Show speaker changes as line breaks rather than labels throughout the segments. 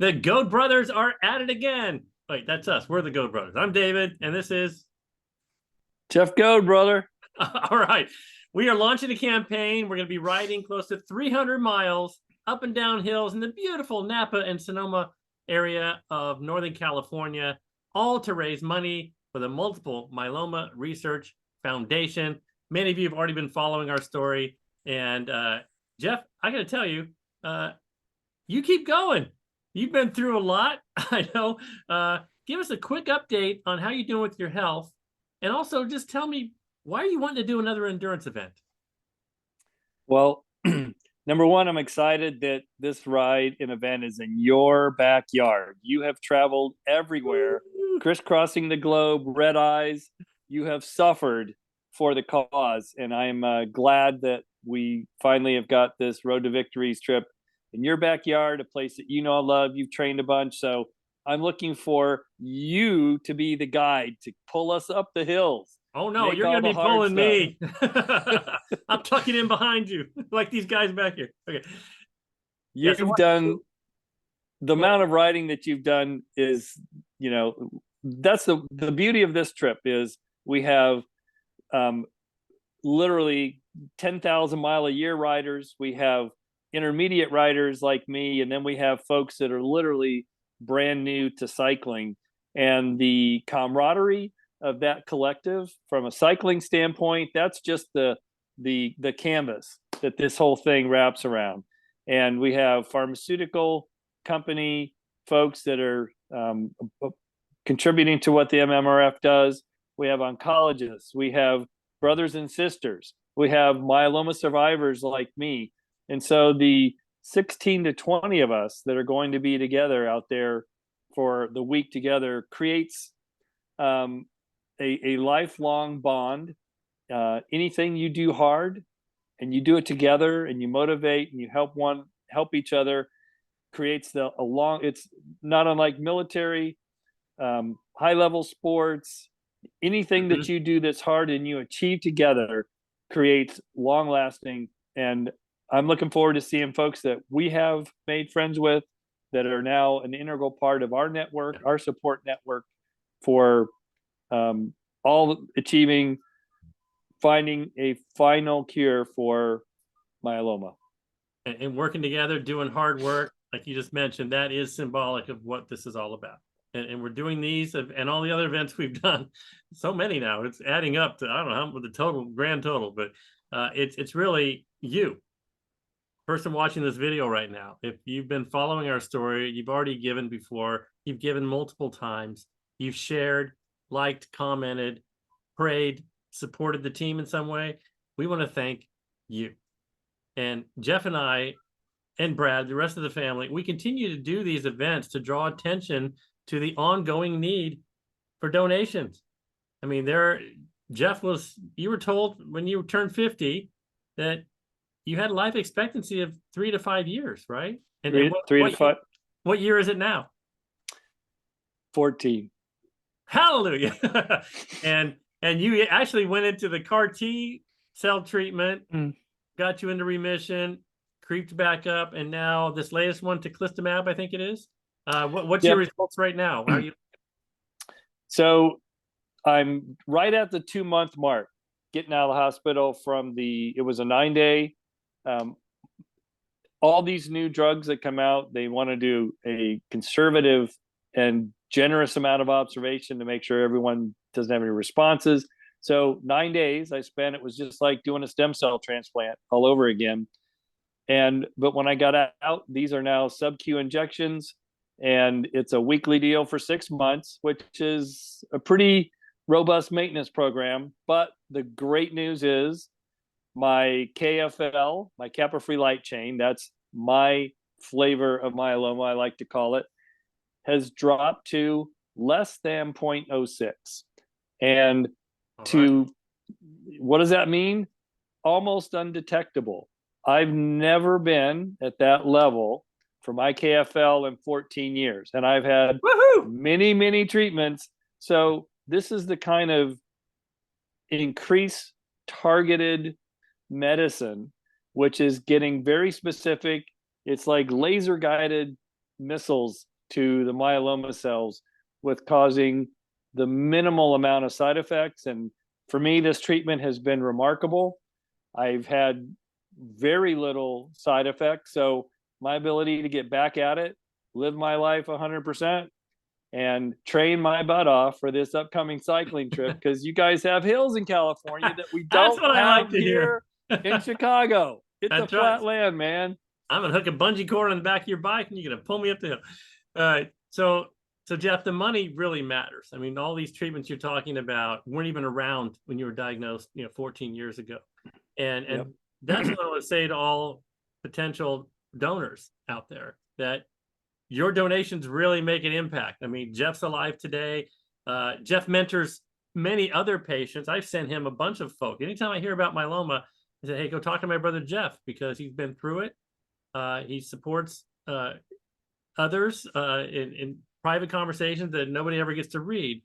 The Goat Brothers are at it again. Wait, that's us. We're the Goat Brothers. I'm David, and this is
GoJeffGo, brother.
all right. We are launching a campaign. We're going to be riding close to 300 miles up and down hills in the beautiful Napa and Sonoma area of Northern California, all to raise money for the Multiple Myeloma Research Foundation. Many of you have already been following our story. And Jeff, I got to tell you, you keep going. You've been through a lot, I know. Give us a quick update on how you're doing with your health. And also just tell me, why are you wanting to do another endurance event?
Well, number one, I'm excited that this ride and event is in your backyard. You have traveled everywhere, crisscrossing the globe, red eyes. You have suffered for the cause. And I'm glad that we finally have got this Road to Victories trip in your backyard, a place that you know I love. You've trained a bunch. So I'm looking for you to be the guide to pull us up the hills.
Oh, no, you're going to be pulling
stuff.
me. I'm tucking in behind you like these guys back here. Okay.
You've done the amount of riding that you've done is, that's the beauty of this trip is we have literally 10,000 mile a year riders. We have intermediate riders like me, and then we have folks that are literally brand new to cycling, and the camaraderie of that collective from a cycling standpoint, that's just the canvas that this whole thing wraps around. And we have pharmaceutical company folks that are contributing to what the MMRF does. We have oncologists, we have brothers and sisters, we have myeloma survivors like me. And so the 16 to 20 of us that are going to be together out there for the week together creates a lifelong bond. Anything you do hard and you do it together and you motivate and you help each other creates it's not unlike military, high level sports, anything that you do that's hard and you achieve together creates long lasting. And I'm looking forward to seeing folks that we have made friends with that are now an integral part of our network, our support network for all achieving, finding a final cure for myeloma.
And working together, doing hard work, like you just mentioned, that is symbolic of what this is all about. And we're doing these and all the other events we've done, so many now. It's adding up to, I don't know how the grand total, but it's really you. Person watching this video right now, if you've been following our story, you've already given before, you've given multiple times, you've shared, liked, commented, prayed, supported the team in some way, we want to thank you. And Jeff and I and Brad, the rest of the family, we continue to do these events to draw attention to the ongoing need for donations. I mean, you were told when you turned 50 that you had a life expectancy of 3 to 5 years, right? And
three to five.
What year is it now?
14.
Hallelujah. and you actually went into the CAR T cell treatment, got you into remission, creeped back up, and now this latest one, teclistamab, I think it is. What's your results right now? How are you?
So I'm right at the 2-month mark, getting out of the hospital it was a 9-day. All these new drugs that come out, they want to do a conservative and generous amount of observation to make sure everyone doesn't have any responses. So 9 days I spent, it was just like doing a stem cell transplant all over again. But when I got out, these are now sub-Q injections, and it's a weekly deal for 6 months, which is a pretty robust maintenance program. But the great news is my KFL, my kappa-free light chain, that's my flavor of myeloma, I like to call it, has dropped to less than 0.06. And what does that mean? Almost undetectable. I've never been at that level for my KFL in 14 years. And I've had many, many treatments. So this is the kind of increased targeted medicine, which is getting very specific. It's like laser guided missiles to the myeloma cells with causing the minimal amount of side effects. And for me, this treatment has been remarkable. I've had very little side effects. So my ability to get back at it, live my life 100%, and train my butt off for this upcoming cycling trip, because you guys have hills in California that we
That's
don't
what I like
have
to hear.
here in Chicago. It's a
That's right.
flat land, man.
I'm gonna hook a bungee cord on the back of your bike and you're gonna pull me up the hill. All right. So Jeff, the money really matters. I mean, all these treatments you're talking about weren't even around when you were diagnosed, 14 years ago. And
Yep.
that's what I would say to all potential donors out there, that your donations really make an impact. I mean, Jeff's alive today. Jeff mentors many other patients. I've sent him a bunch of folk. Anytime I hear about myeloma, I say, hey, go talk to my brother Jeff, because he's been through it. He supports others in private conversations that nobody ever gets to read.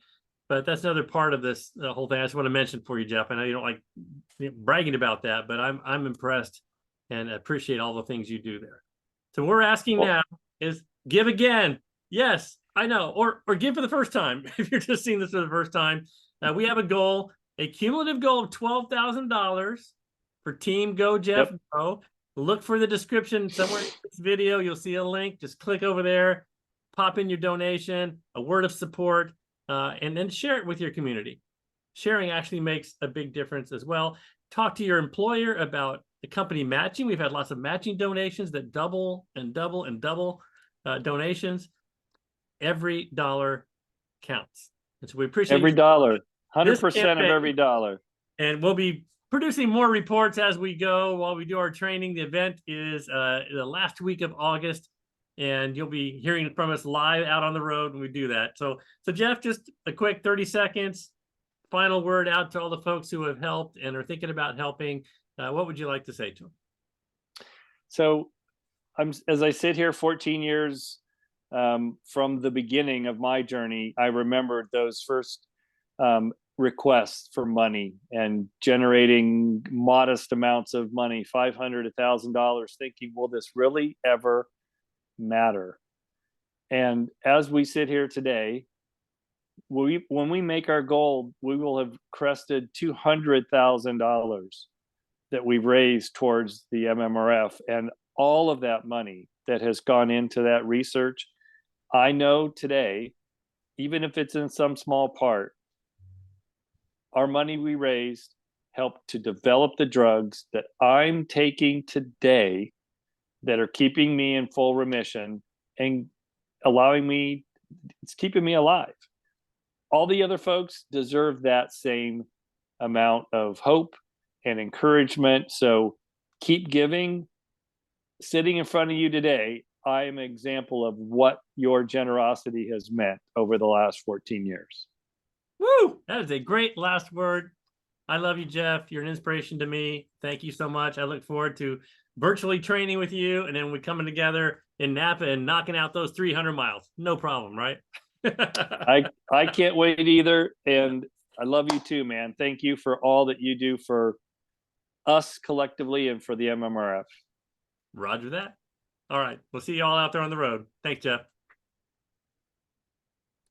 But that's another part of this whole thing I just want to mention for you, Jeff. I know you don't like bragging about that, but I'm impressed and appreciate all the things you do there. So we're asking now is give again. Yes, I know. Or give for the first time. If you're just seeing this for the first time, we have a goal, a cumulative goal of $12,000 for Team GoJeffGo. Yep. Look for the description somewhere in this video. You'll see a link. Just click over there, pop in your donation, a word of support, and then share it with your community. Sharing actually makes a big difference as well. Talk to your employer about the company matching. We've had lots of matching donations that double and double and double donations. Every dollar counts. And so we appreciate
every dollar, 100% of every dollar.
And we'll be producing more reports as we go while we do our training. The event is the last week of August, and you'll be hearing from us live out on the road when we do that. So Jeff, just a quick 30 seconds, final word out to all the folks who have helped and are thinking about helping. What would you like to say to them?
So as I sit here 14 years from the beginning of my journey, I remembered those first requests for money and generating modest amounts of money, $500, $1,000, thinking, will this really ever matter? And as we sit here today, when we make our goal, we will have crested $200,000 that we've raised towards the MMRF, and all of that money that has gone into that research. I know today, even if it's in some small part, our money we raised helped to develop the drugs that I'm taking today that are keeping me in full remission and it's keeping me alive. All the other folks deserve that same amount of hope and encouragement. So keep giving. Sitting in front of you today, I am an example of what your generosity has meant over the last 14 years.
Woo! That is a great last word. I love you, Jeff. You're an inspiration to me. Thank you so much. I look forward to virtually training with you, and then we're coming together in Napa and knocking out those 300 miles. No problem, right?
I can't wait either. And I love you too, man. Thank you for all that you do for us collectively and for the MMRF.
Roger that. All right. We'll see you all out there on the road. Thanks, Jeff.